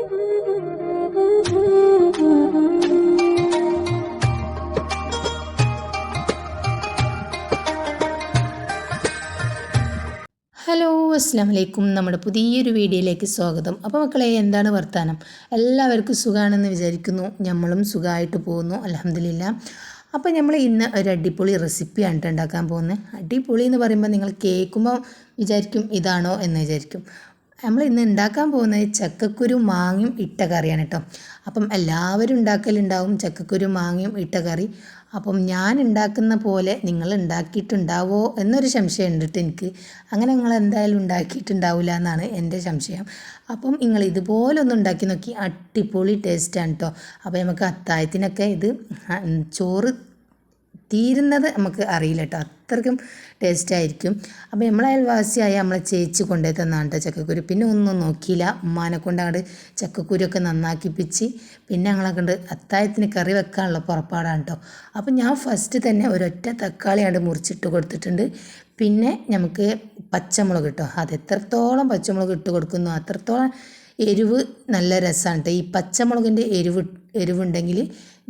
Hello അസ്സാം വലൈക്കും. നമ്മുടെ പുതിയൊരു വീഡിയോയിലേക്ക് സ്വാഗതം. അപ്പോൾ മക്കളെ, എന്താണ് വർത്താനം? എല്ലാവർക്കും സുഖമാണെന്ന് വിചാരിക്കുന്നു. നമ്മളും സുഖമായിട്ട് പോകുന്നു, അൽഹംദുലില്ലാ. അപ്പോൾ നമ്മൾ ഇന്ന് ഒരു അടിപൊളി റെസിപ്പിയാണ് ഉണ്ടാക്കാൻ പോകുന്നത്. അടിപൊളി എന്ന് പറയുമ്പോൾ നിങ്ങൾ കേൾക്കുമ്പോൾ വിചാരിക്കും ഇതാണോ എന്ന് വിചാരിക്കും. നമ്മൾ ഇന്ന് ഉണ്ടാക്കാൻ പോകുന്നത് ചക്കക്കുരു മാങ്ങയും ഇട്ട കറിയാണ് കേട്ടോ. അപ്പം എല്ലാവരും ഉണ്ടാക്കലുണ്ടാവും ചക്കക്കുരു മാങ്ങയും ഇട്ട കറി. അപ്പം ഞാൻ ഉണ്ടാക്കുന്ന പോലെ നിങ്ങൾ ഉണ്ടാക്കിയിട്ടുണ്ടാവോ എന്നൊരു സംശയം ഉണ്ട് കേട്ടോ എനിക്ക്. അങ്ങനെ നിങ്ങൾ എന്തായാലും ഉണ്ടാക്കിയിട്ടുണ്ടാവില്ല എന്നാണ് എൻ്റെ സംശയം. അപ്പം നിങ്ങൾ ഇതുപോലെ ഒന്ന് ഉണ്ടാക്കി നോക്കി, അടിപൊളി ടേസ്റ്റാണ് കേട്ടോ. അപ്പോൾ നമുക്ക് അത്താഴത്തിനൊക്കെ ഇത് ചോറ് തീരുന്നത് നമുക്ക് അറിയില്ല കേട്ടോ, അത്രയ്ക്കും ടേസ്റ്റായിരിക്കും. അപ്പോൾ നമ്മളെ അയൽവാസിയായ നമ്മളെ ചേച്ചി കൊണ്ടുപോയി തന്നാണ് കേട്ടോ ചക്കക്കുരു. പിന്നെ ഒന്നും നോക്കിയില്ല, ഉമ്മാനെ കൊണ്ട് അങ്ങോട്ട് ചക്കക്കുരുയൊക്കെ നന്നാക്കിപ്പിച്ച് പിന്നെ ഞങ്ങളെ കൊണ്ട് അത്താഴത്തിന് കറി വെക്കാനുള്ള പുറപ്പാടാണ് കേട്ടോ. അപ്പം ഞാൻ ഫസ്റ്റ് തന്നെ ഒരൊറ്റ തക്കാളി അങ്ങോട്ട് മുറിച്ചിട്ട് കൊടുത്തിട്ടുണ്ട്. പിന്നെ നമുക്ക് പച്ചമുളക് കേട്ടോ, അത് എത്രത്തോളം പച്ചമുളക് ഇട്ട് കൊടുക്കുന്നു അത്രത്തോളം എരിവ് നല്ല രസമാണ് കേട്ടോ. ഈ പച്ചമുളകിൻ്റെ എരിവുണ്ടെങ്കിൽ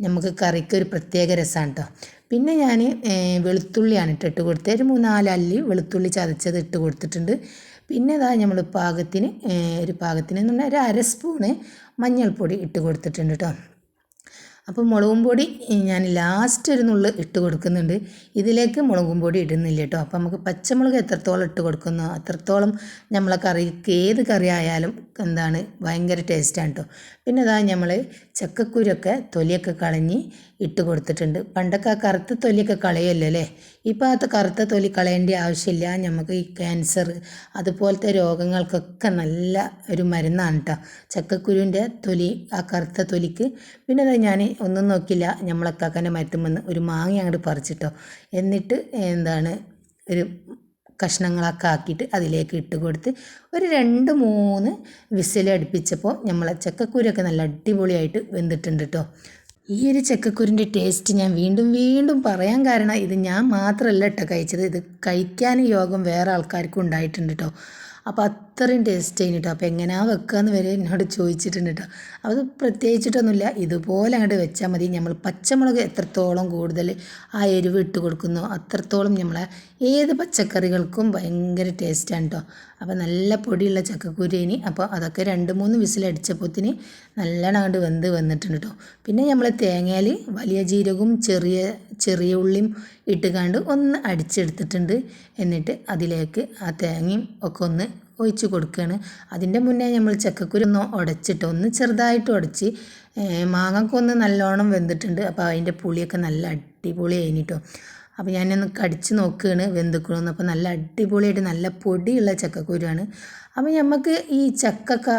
നമുക്ക് കറിക്ക് ഒരു പ്രത്യേക രസമാണ് കേട്ടോ. പിന്നെ ഞാൻ വെളുത്തുള്ളിയാണ് ഇട്ട് കൊടുത്തത്. ഒരു 3-4 അല്ലി വെളുത്തുള്ളി ചതച്ചത് ഇട്ട് കൊടുത്തിട്ടുണ്ട്. പിന്നെ ഇതാ നമ്മൾ പാകത്തിന് എന്ന് പറഞ്ഞാൽ ഒരു 1/2 സ്പൂണ് മഞ്ഞൾപ്പൊടി ഇട്ട് കൊടുത്തിട്ടുണ്ട് കേട്ടോ. അപ്പോൾ മുളകും പൊടി ഞാൻ ലാസ്റ്റ് ഒരു നുള്ള് ഇട്ട് കൊടുക്കുന്നുണ്ട്. ഇതിലേക്ക് മുളകും പൊടി ഇടുന്നില്ല കേട്ടോ. അപ്പോൾ നമുക്ക് പച്ചമുളക് എത്രത്തോളം ഇട്ട് കൊടുക്കുന്നോ അത്രത്തോളം നമ്മളെ കറിക്ക് ഏത് കറി ആയാലും ഭയങ്കര ടേസ്റ്റാണ് കേട്ടോ. പിന്നെ അതാ നമ്മൾ ചക്കക്കുരൊക്കെ തൊലിയൊക്കെ കളഞ്ഞ് ഇട്ട് കൊടുത്തിട്ടുണ്ട്. പണ്ടൊക്കെ ആ കറുത്ത തൊലിയൊക്കെ കളയുമല്ലോ അല്ലേ. ഇപ്പോൾ ആ കറുത്ത തൊലി കളയേണ്ട ആവശ്യമില്ല. നമുക്ക് ഈ ക്യാൻസർ അതുപോലത്തെ രോഗങ്ങൾക്കൊക്കെ നല്ല ഒരു മരുന്നാണ് കേട്ടോ ചക്കക്കുരുവിൻ്റെ തൊലി, ആ കറുത്ത തൊലിക്ക്. പിന്നെ അതാ ഞാൻ ഒന്നും നോക്കില്ല, നമ്മളെ കാക്കൻ്റെ മരത്തുമെന്ന് ഒരു മാങ്ങ അങ്ങോട്ട് പറിച്ചിട്ടോ. എന്നിട്ട് ഒരു കഷ്ണങ്ങളൊക്കെ ആക്കിയിട്ട് അതിലേക്ക് ഇട്ട് കൊടുത്ത് ഒരു 2-3 വിസിൽ അടുപ്പിച്ചപ്പോൾ നമ്മളെ ചക്കക്കുരൊക്കെ നല്ല അടിപൊളിയായിട്ട് വെന്തിട്ടുണ്ട് കേട്ടോ. ഈ ഒരു ചക്കക്കുരിൻ്റെ ടേസ്റ്റ് ഞാൻ വീണ്ടും വീണ്ടും പറയാൻ കാരണം ഇത് ഞാൻ മാത്രമല്ല കേട്ടോ കഴിച്ചത്, ഇത് കഴിക്കാൻ യോഗം വേറെ ആൾക്കാർക്കും ഉണ്ടായിട്ടുണ്ട് കേട്ടോ. അപ്പോൾ അത്രയും ടേസ്റ്റ് കഴിഞ്ഞിട്ടോ. അപ്പോൾ എങ്ങനെയാ വെക്കുകയെന്ന് വരെ എന്നോട് ചോദിച്ചിട്ടുണ്ട് കേട്ടോ. അത് പ്രത്യേകിച്ചിട്ടൊന്നുമില്ല, ഇതുപോലെ അങ്ങോട്ട് വെച്ചാൽ മതി. നമ്മൾ പച്ചമുളക് എത്രത്തോളം കൂടുതൽ ആ എരിവ് ഇട്ട് കൊടുക്കുന്നോ അത്രത്തോളം നമ്മളെ ഏത് പച്ചക്കറികൾക്കും ഭയങ്കര ടേസ്റ്റാണ് കേട്ടോ. അപ്പോൾ നല്ല പൊടിയുള്ള ചക്കക്കുരുവിന് അപ്പോൾ അതൊക്കെ 2-3 വിസിലടിച്ചപ്പോഴത്തിന് നല്ലോണം അങ്ങോട്ട് വന്നിട്ടുണ്ട് കേട്ടോ. പിന്നെ നമ്മൾ തേങ്ങയിൽ വലിയ ജീരകവും ചെറിയ ഉള്ളിയും ഇട്ടുകാണ്ട് ഒന്ന് അടിച്ചെടുത്തിട്ടുണ്ട്. എന്നിട്ട് അതിലേക്ക് ആ തേങ്ങയും ഒക്കെ ഒന്ന് ഒഴിച്ച് കൊടുക്കുകയാണ്. അതിൻ്റെ മുന്നേ നമ്മൾ ചക്കക്കുരു ഒന്ന് ചെറുതായിട്ട് ഉടച്ച് മാങ്ങക്കൊന്ന് നല്ലോണം വെന്തിട്ടുണ്ട്. അപ്പോൾ അതിൻ്റെ പുളിയൊക്കെ നല്ല അടിപൊളി കഴിഞ്ഞിട്ടോ. അപ്പോൾ ഞാനൊന്ന് കടിച്ച് നോക്കുകയാണ് വെന്തിക്കണമെന്ന്. അപ്പോൾ നല്ല അടിപൊളിയായിട്ട് നല്ല പൊടിയുള്ള ചക്കക്കുരുവാണ്. അപ്പോൾ നമുക്ക് ഈ ചക്ക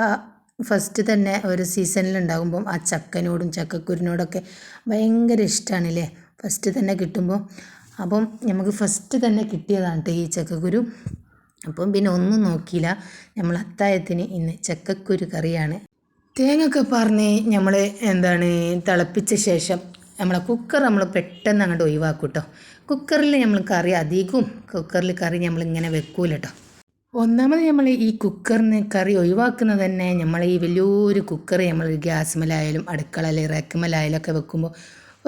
ഫസ്റ്റ് തന്നെ ഒരു സീസണിലുണ്ടാകുമ്പം ആ ചക്കനോടും ചക്കക്കുരുവിനോടൊക്കെ ഭയങ്കര ഇഷ്ടമാണല്ലേ ഫസ്റ്റ് തന്നെ കിട്ടുമ്പോൾ. അപ്പം നമുക്ക് ഫസ്റ്റ് തന്നെ കിട്ടിയതാണ് കേട്ടോ ഈ ചക്കക്കുരു. അപ്പം പിന്നെ ഒന്നും നോക്കിയില്ല, നമ്മൾ അത്താഴത്തിന് ഇന്ന് ചക്കക്കുരു കറിയാണ്. തേങ്ങയൊക്കെ പറഞ്ഞ് നമ്മൾ തിളപ്പിച്ച ശേഷം നമ്മളെ കുക്കർ നമ്മൾ പെട്ടെന്ന് അങ്ങോട്ട് ഒഴിവാക്കും കേട്ടോ. കുക്കറിൽ നമ്മൾ കുക്കറിൽ കറി നമ്മളിങ്ങനെ വെക്കൂല കേട്ടോ. ഒന്നാമത് നമ്മൾ ഈ കുക്കറിന് കറി ഒഴിവാക്കുന്നത് തന്നെ നമ്മൾ ഈ വലിയൊരു കുക്കർ നമ്മൾ ഗ്യാസ്മേലായാലും അടുക്കളയിൽ റേക്കുമേലായാലും ഒക്കെ വെക്കുമ്പോൾ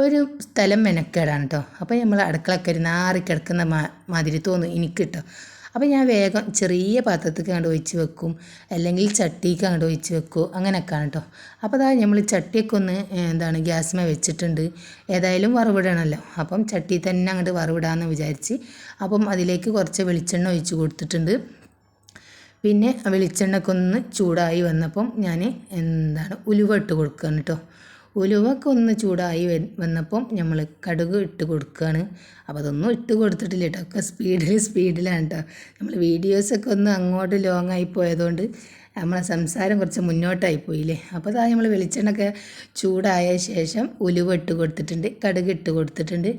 ഒരു സ്ഥലം മെനക്കേടാണ് കേട്ടോ. അപ്പോൾ നമ്മൾ അടുക്കളയൊക്കെ ഒരു നാറിക്കിടക്കുന്ന മാതിരി തോന്നും എനിക്ക് കേട്ടോ. അപ്പോൾ ഞാൻ വേഗം ചെറിയ പാത്രത്തേക്ക് അങ്ങോട്ട് ഒഴിച്ച് വെക്കും, അല്ലെങ്കിൽ ചട്ടിക്ക് അങ്ങോട്ട് ഒഴിച്ച് വെക്കും, അങ്ങനെയൊക്കെയാണ് കേട്ടോ. അപ്പോൾ അതാ നമ്മൾ ചട്ടിയൊക്കെ ഒന്ന് ഗ്യാസ്മേ വെച്ചിട്ടുണ്ട്. ഏതായാലും വറവിടണമല്ലോ, അപ്പം ചട്ടി തന്നെ അങ്ങോട്ട് വറവിടാമെന്ന് വിചാരിച്ച് അപ്പം അതിലേക്ക് കുറച്ച് വെളിച്ചെണ്ണ ഒഴിച്ച് കൊടുത്തിട്ടുണ്ട്. പിന്നെ വെളിച്ചെണ്ണയൊക്കെ ഒന്ന് ചൂടായി വന്നപ്പം ഞാൻ ഉലുവ ഇട്ട് കൊടുക്കുകയാണ് കേട്ടോ. ഉലുവൊക്കെ ഒന്ന് ചൂടായി വന്നപ്പം നമ്മൾ കടുക് ഇട്ട് കൊടുക്കുകയാണ്. അപ്പോൾ അതൊന്നും ഇട്ട് കൊടുത്തിട്ടില്ല കേട്ടോ, ഒക്കെ സ്പീഡിലാണ് കേട്ടോ. നമ്മൾ വീഡിയോസൊക്കെ ഒന്ന് അങ്ങോട്ട് ലോങ്ങായി പോയതുകൊണ്ട് നമ്മളെ സംസാരം കുറച്ച് മുന്നോട്ടായി പോയില്ലേ. അപ്പോൾ അതാ നമ്മൾ വെളിച്ചെണ്ണയൊക്കെ ചൂടായ ശേഷം ഉലുവ ഇട്ട് കൊടുത്തിട്ടുണ്ട്, കടുക് ഇട്ട് കൊടുത്തിട്ടുണ്ട്.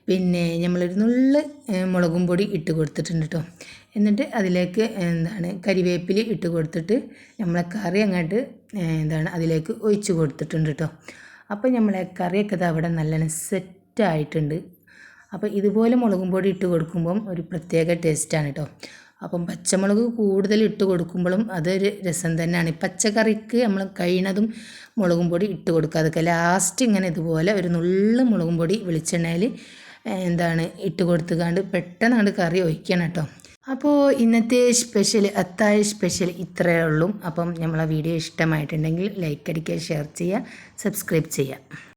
പിന്നെ നമ്മളൊരു നുള്ള് മുളകും പൊടി ഇട്ട് കൊടുത്തിട്ടുണ്ട് കേട്ടോ. എന്നിട്ട് അതിലേക്ക് കരിവേപ്പില ഇട്ട് കൊടുത്തിട്ട് നമ്മളെ കറി അങ്ങോട്ട് അതിലേക്ക് ഒഴിച്ച് കൊടുത്തിട്ടുണ്ട് കേട്ടോ. അപ്പോൾ നമ്മളെ കറിയൊക്കെ അവിടെ നല്ല സെറ്റായിട്ടുണ്ട്. അപ്പോൾ ഇതുപോലെ മുളകും പൊടി ഇട്ട് കൊടുക്കുമ്പം ഒരു പ്രത്യേക ടേസ്റ്റാണ് കേട്ടോ. അപ്പം പച്ചമുളക് കൂടുതൽ ഇട്ട് കൊടുക്കുമ്പോഴും അതൊരു രസം തന്നെയാണ്. പച്ചക്കറിക്ക് നമ്മൾ കഴിയുന്നതും മുളകും പൊടി ഇട്ട് കൊടുക്കാതൊക്കെ ലാസ്റ്റ് ഇങ്ങനെ ഇതുപോലെ ഒരു നുള്ളു മുളകും പൊടി വെളിച്ചെണ്ണയിൽ ഇട്ട് കൊടുത്തുകൊണ്ട് പെട്ടെന്ന് കറി ഒഴിക്കണം കേട്ടോ. അപ്പോൾ ഇന്നത്തെ സ്പെഷ്യൽ അത്താഴ സ്പെഷ്യൽ ഇത്രയേ ഉള്ളൂ. അപ്പം നമ്മളെ വീഡിയോ ഇഷ്ടമായിട്ടുണ്ടെങ്കിൽ ലൈക്ക് അടിക്കുക, ഷെയർ ചെയ്യുക, സബ്സ്ക്രൈബ് ചെയ്യുക.